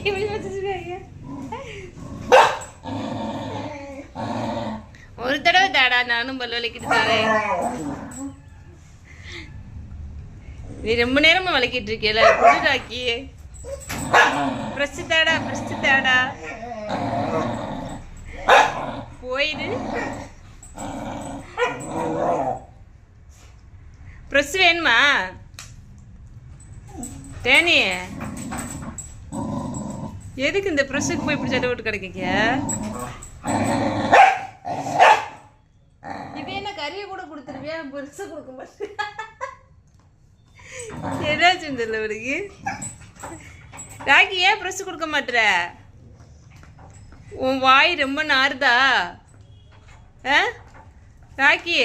இப்படி வச்சுருக்காங்க. ஒரு தடவை தாடா, நானும் பல்லு விளக்கிட்டு தாரேன். நீ ரொம்ப நேரமா விளக்கிட்டு இருக்கேல, புதுடாக்கி. பிரஸ் தாடா, பிரஸ் தாடா. போயிடு. பிரஸ் வேணுமா டேனி? எதுக்கு இந்த ப்ரெஷ்ஷுக்கு போய் இப்படி சட்டை விட்டு கிடைக்க? இதே என்ன கறியை கூட கொடுத்துருவியா, ப்ரெஷ்ஷை கொடுக்க மாட்டேன். ஏதாச்சும் தெரியல அவருக்கு. ராக்கி ஏன் ப்ரெஷ் கொடுக்க மாட்டேற? உன் வாய் ரொம்ப நாறுதா ராக்கி?